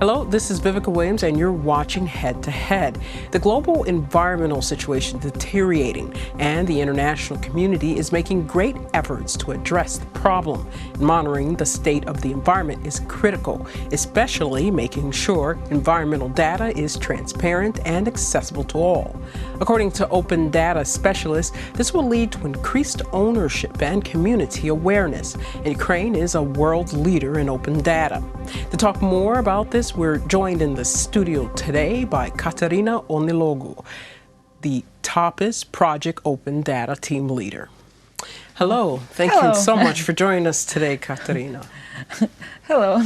Hello, this is Vivica Williams, and you're watching Head to Head. The global environmental situation is deteriorating, and the international community is making great efforts to address the problem. Monitoring the state of the environment is critical, especially making sure environmental data is transparent and accessible to all. According to open data specialists, this will lead to increased ownership and community awareness. Ukraine is a world leader in open data. To talk more about this, we're joined in the studio today by Kateryna Onyliogwu, the TAPAS Project Open Data Team Leader. Hello. Thank you so much for joining us today, Kateryna. Hello.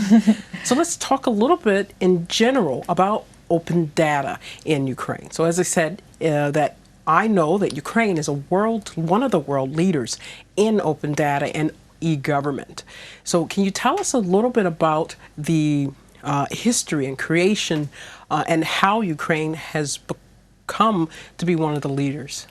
So let's talk a little bit in general about open data in Ukraine. So as I said, that I know that Ukraine is one of the world leaders in open data and e-government. So can you tell us a little bit about the history and creation and how Ukraine has become to be one of the leaders?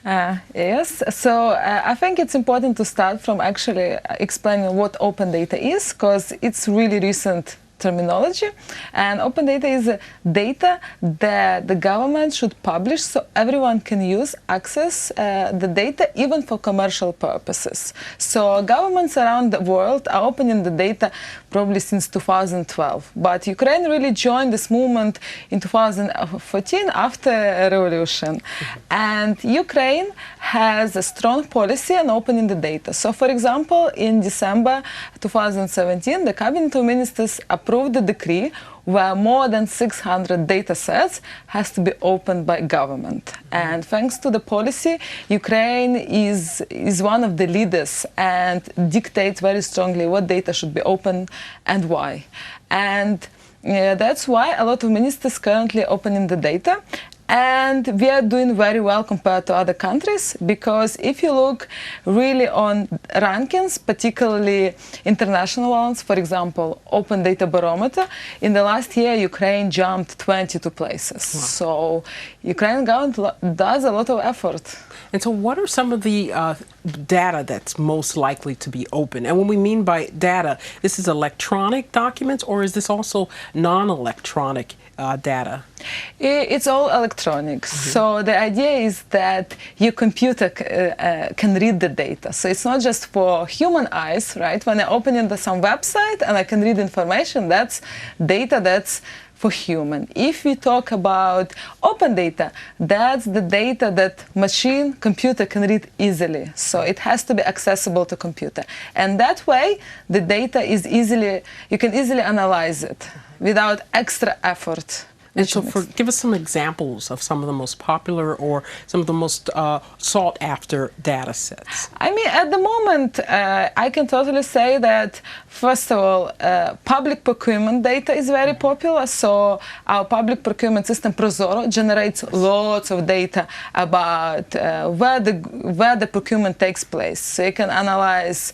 Yes, so I think it's important to start from actually explaining what open data is, because it's really recent terminology, and open data is data that the government should publish so everyone can access the data even for commercial purposes. So governments around the world are opening the data probably since 2012, but Ukraine really joined this movement in 2014 after a revolution. And Ukraine has a strong policy on opening the data. So for example, in December 2017, the Cabinet of Ministers approved the decree where more than 600 data sets has to be opened by government. And thanks to the policy, Ukraine is one of the leaders and dictates very strongly what data should be open and why. And that's why a lot of ministers currently opening the data. And we are doing very well compared to other countries, because if you look really on rankings, particularly international ones, for example, Open Data Barometer, in the last year, Ukraine jumped 22 places. Wow. So Ukraine government does a lot of effort. And so what are some of the data that's most likely to be open? And when we mean by data, this is electronic documents, or is this also non-electronic data? It's all electronic. So the idea is that your computer can read the data. So it's not just for human eyes, right? When I open into some website and I can read information, that's data that's for human. If we talk about open data, that's the data that computer can read easily. So it has to be accessible to computer. And that way, the data is you can easily analyze it without extra effort. And so give us some examples of some of the most popular or some of the most sought after data sets. I mean, at the moment, I can totally say that, first of all, public procurement data is very popular. So our public procurement system, Prozoro, generates lots of data about where the procurement takes place. So you can analyze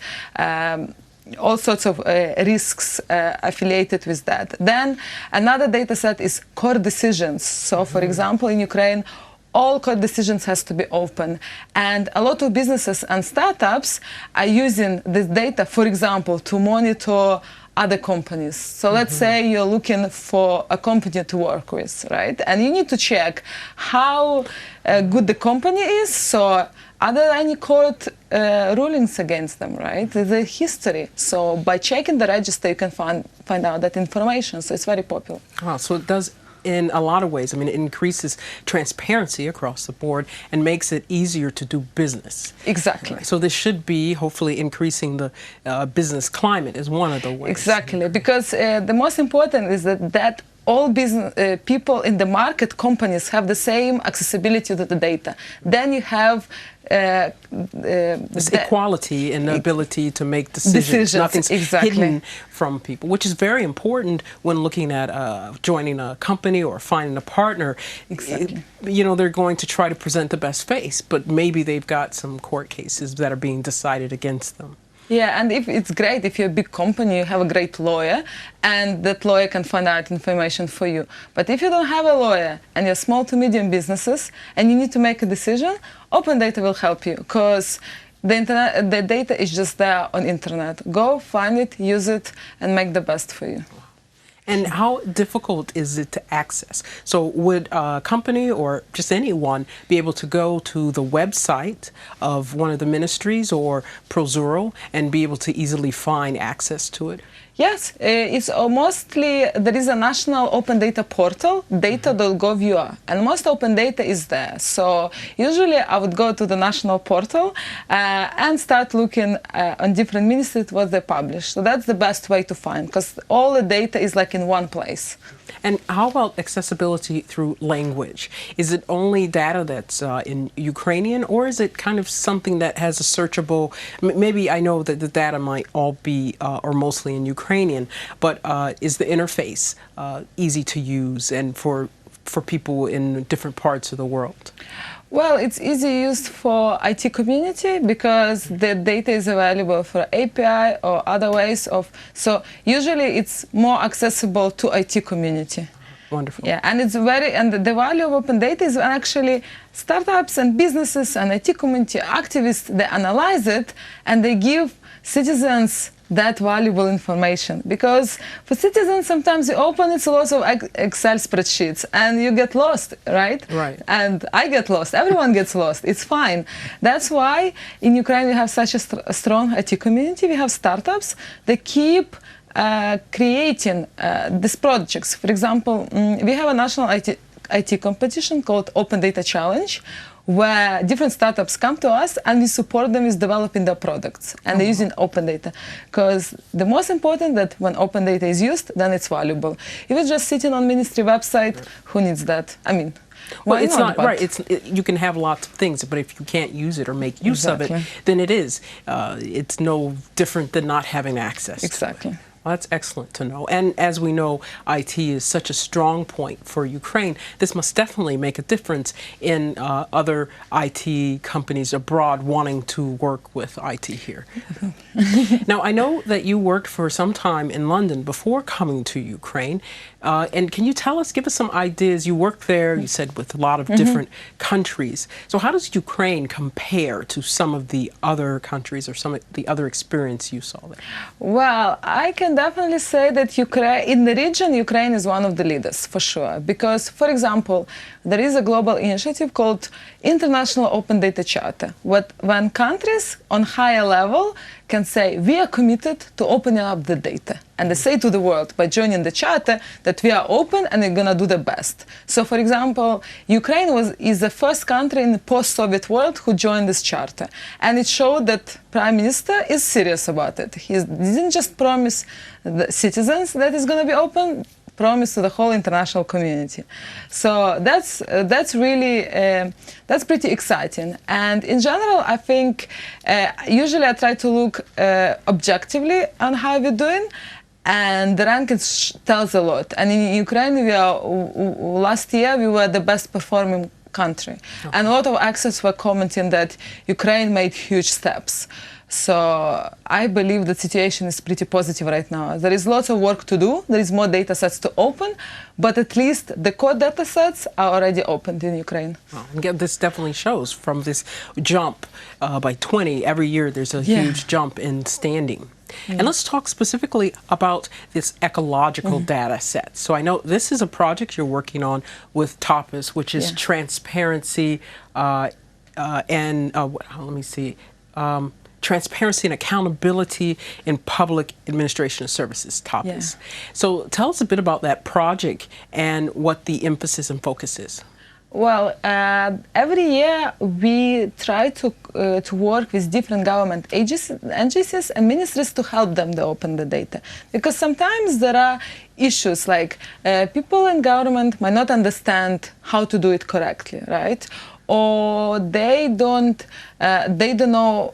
all sorts of risks affiliated with that. Then another data set is core decisions. So for example, in Ukraine, all core decisions has to be open. And a lot of businesses and startups are using this data, for example, to monitor other companies. So let's say you're looking for a company to work with, right? And you need to check how good the company is. So are there any court rulings against them, right? The history. So by checking the register, you can find out that information. So it's very popular. Wow, so it does in a lot of ways. I mean, it increases transparency across the board and makes it easier to do business. Exactly. So this should be hopefully increasing the business climate is one of the ways. Exactly, because the most important is that all business people in the market, companies, have the same accessibility to the data. Then you have this equality and the ability to make decisions. Nothing's hidden from people, which is very important when looking at joining a company or finding a partner. Exactly. You know, they're going to try to present the best face, but maybe they've got some court cases that are being decided against them. Yeah, and it's great if you're a big company, you have a great lawyer, and that lawyer can find out information for you. But if you don't have a lawyer and you're small to medium businesses and you need to make a decision, open data will help you, because the data is just there on internet. Go find it, use it, and make the best for you. And how difficult is it to access? So would a company or just anyone be able to go to the website of one of the ministries or Prozuro and be able to easily find access to it? Yes, it's mostly, there is a national open data portal, data.gov.ua, and most open data is there. So usually I would go to the national portal and start looking on different ministries what they publish. So that's the best way to find, because all the data is like in one place. And how about accessibility through language? Is it only data that's in Ukrainian, or is it kind of something that has a searchable, maybe I know that the data might all be or mostly in Ukrainian, but is the interface easy to use and for people in different parts of the world? Well, it's easy used for IT community because the data is available for API or other ways of, so usually it's more accessible to IT community. Wonderful. Yeah, and it's very, and the value of open data is when actually startups and businesses and IT community activists, they analyze it and they give citizens that valuable information, because for citizens sometimes you open it's lots of Excel spreadsheets and you get lost, right? Right. And I get lost, everyone gets lost, it's fine. That's why in Ukraine we have such a strong IT community, we have startups, they keep creating these projects. For example, we have a national IT competition called Open Data Challenge, where different startups come to us and we support them with developing their products, and they're using open data, because the most important that when open data is used, then it's valuable. If it's just sitting on ministry website, who needs that? I mean, well, it's not right. You can have lots of things, but if you can't use it or make use of it, then it is. It's no different than not having access. Exactly. Well, that's excellent to know. And as we know, IT is such a strong point for Ukraine. This must definitely make a difference in other IT companies abroad wanting to work with IT here. Now, I know that you worked for some time in London before coming to Ukraine. And can you tell us, give us some ideas? You worked there, you said, with a lot of different countries. So how does Ukraine compare to some of the other countries or some of the other experience you saw there? Well, I can definitely say that Ukraine, in the region, Ukraine is one of the leaders, for sure. Because, for example, there is a global initiative called International Open Data Charter, when countries on higher level can say, we are committed to opening up the data. And they say to the world, by joining the charter, that we are open and we're going to do the best. So, for example, Ukraine is the first country in the post-Soviet world who joined this charter. And it showed that Prime Minister is serious about it. He didn't just promise the citizens that it's going to be open, promise to the whole international community. So that's really, that's pretty exciting. And in general, I think, usually I try to look objectively on how we're doing, and the rankings tells a lot. And in Ukraine, last year, we were the best performing country. Okay. And a lot of experts were commenting that Ukraine made huge steps. So I believe the situation is pretty positive right now. There is lots of work to do. There is more data sets to open, but at least the core data sets are already opened in Ukraine. Well, this definitely shows from this jump by 20 every year. There's a huge jump in standing. And let's talk specifically about this ecological data set. So I know this is a project you're working on with TAPAS, which is transparency and let me see. Transparency and accountability in public administration of services, TAPAS. So tell us a bit about that project and what the emphasis and focus is. Well, every year we try to work with different government agencies and ministries to help them to open the data. Because sometimes there are issues like people in government might not understand how to do it correctly, right? Or they don't know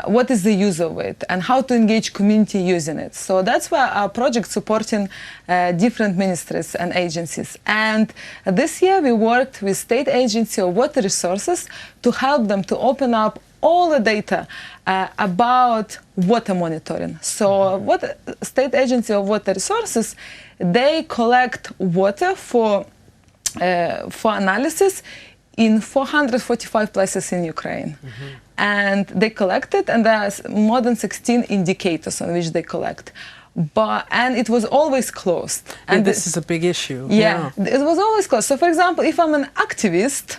what is the use of it and how to engage community using it. So that's why our project supporting different ministries and agencies. And this year we worked with State Agency of Water Resources to help them to open up all the data about water monitoring. So what State Agency of Water Resources, they collect water for analysis in 445 places in Ukraine. And they collected, and there are more than 16 indicators on which they collect. and it was always closed. And this is a big issue. Yeah, it was always closed. So, for example, if I'm an activist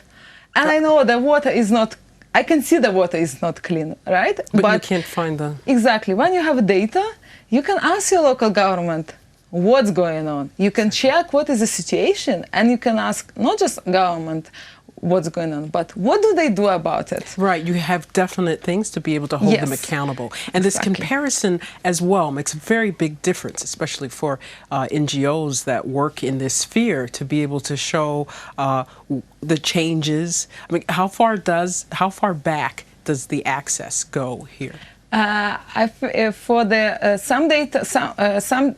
and I know the water is not, I can see the water is not clean, right? But you can't find the... Exactly. When you have data, you can ask your local government what's going on. You can check what is the situation, and you can ask not just government what's going on, but what do they do about it? Right, you have definite things to be able to hold them accountable. And this comparison as well makes a very big difference, especially for NGOs that work in this sphere, to be able to show the changes. I mean, how far back does the access go here? For the some data,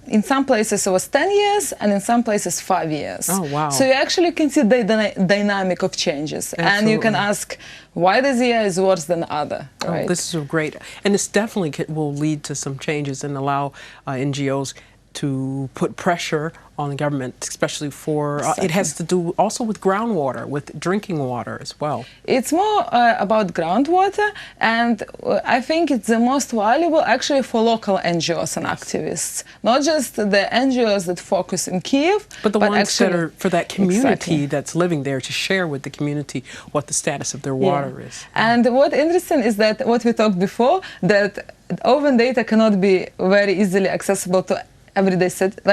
in some places it was 10 years, and in some places 5 years. Oh, wow! So you actually can see the dynamic of changes, and you can ask why this year is worse than other. Right? Oh, this is great, and this definitely will lead to some changes and allow NGOs to put pressure on the government, especially for, it has to do also with groundwater, with drinking water as well. It's more about groundwater, and I think it's the most valuable actually for local NGOs and activists, not just the NGOs that focus in Kiev, but the ones actually, that are for that community that's living there, to share with the community what the status of their water is. And what's interesting is that what we talked before, that open data cannot be very easily accessible to everyday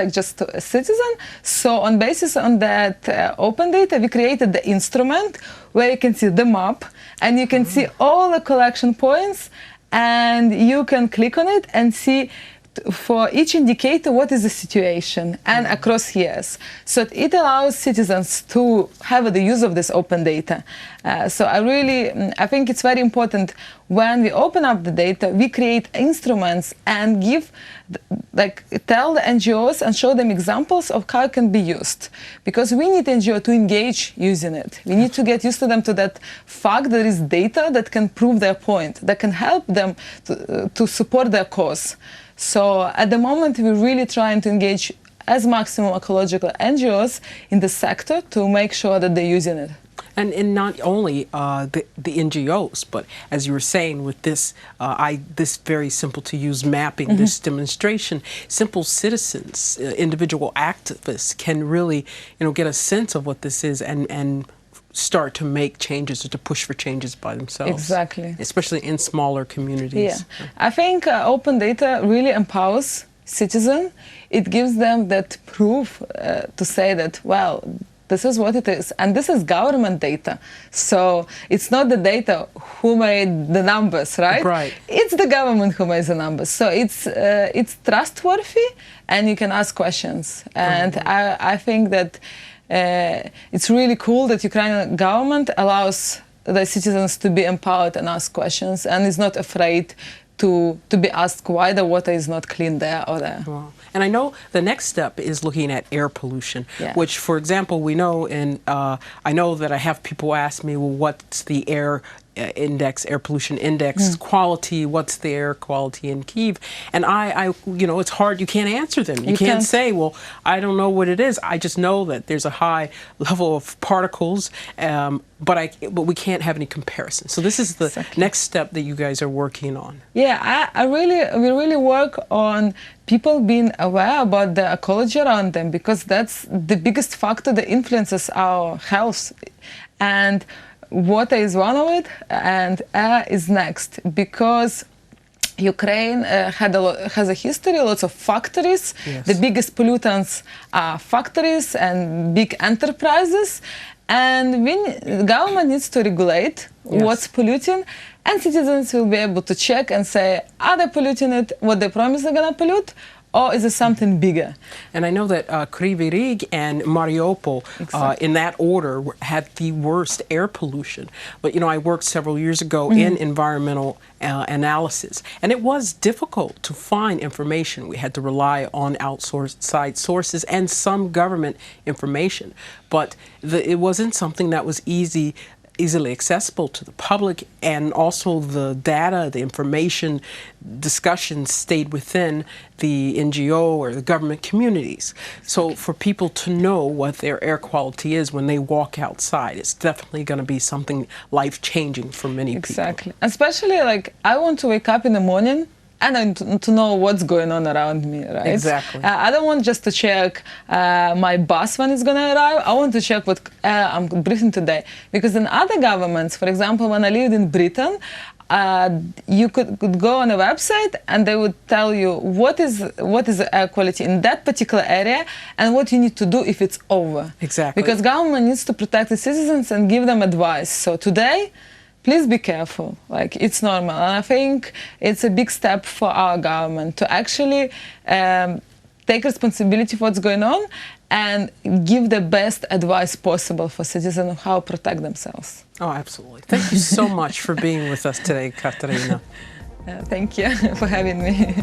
just to a citizen. So on basis on that open data, we created the instrument where you can see the map, and you can see all the collection points, and you can click on it and see for each indicator what is the situation, and across years. So it allows citizens to have the use of this open data. So I think it's very important when we open up the data, we create instruments and tell the NGOs and show them examples of how it can be used. Because we need NGO to engage using it. We need to get used to them to that fact there is data that can prove their point, that can help them to support their cause. So at the moment, we're really trying to engage as maximum ecological NGOs in the sector to make sure that they're using it. And not only the NGOs, but as you were saying with this, this very simple to use mapping, this demonstration, simple citizens, individual activists can really, get a sense of what this is and start to make changes or to push for changes by themselves. Exactly. Especially in smaller communities. Yeah. I think open data really empowers citizens. It gives them that proof to say that, well, this is what it is, and this is government data. So it's not the data who made the numbers, right? Right. It's the government who made the numbers. So it's trustworthy, and you can ask questions. And I think that it's really cool that Ukrainian government allows the citizens to be empowered and ask questions, and is not afraid to be asked why the water is not clean there or there. Wow. And I know the next step is looking at air pollution, which, for example, we know, and I know that I have people ask me, well, what's the air pollution index quality, what's the air quality in Kyiv? And I it's hard, you can't answer them. You can't say, well, I don't know what it is. I just know that there's a high level of particles, but we can't have any comparison. So this is the next step that you guys are working on. Yeah, we really work on people being aware about the ecology around them, because that's the biggest factor that influences our health. And water is one of it, and air is next, because Ukraine has a history, lots of factories. Yes. The biggest pollutants are factories and big enterprises, and the government needs to regulate what's polluting, and citizens will be able to check and say, are they polluting it, what they promise they're going to pollute, or is it something bigger? And I know that Kryvyi Rih and Mariupol, in that order, had the worst air pollution. But, I worked several years ago in environmental analysis, and it was difficult to find information. We had to rely on outside sources and some government information. But it wasn't something that was easily accessible to the public, and also the data, the information, discussions stayed within the NGO or the government communities. So for people to know what their air quality is when they walk outside, it's definitely going to be something life-changing for many people. Especially, I want to wake up in the morning and to know what's going on around me, right? Exactly. I don't want just to check my bus when it's going to arrive. I want to check what I'm breathing today. Because in other governments, for example, when I lived in Britain, you could go on a website and they would tell you what is air quality in that particular area and what you need to do if it's over. Exactly. Because government needs to protect the citizens and give them advice. So today, please be careful. Like, it's normal. And I think it's a big step for our government to actually take responsibility for what's going on and give the best advice possible for citizens on how to protect themselves. Oh, absolutely. Thank you so much for being with us today, Kateryna. Thank you for having me.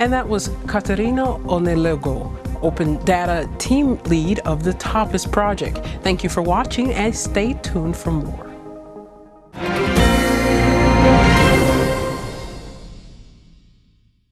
And that was Kateryna Onyliogwu, Open Data Team Lead of the TAPAS project. Thank you for watching and stay tuned for more.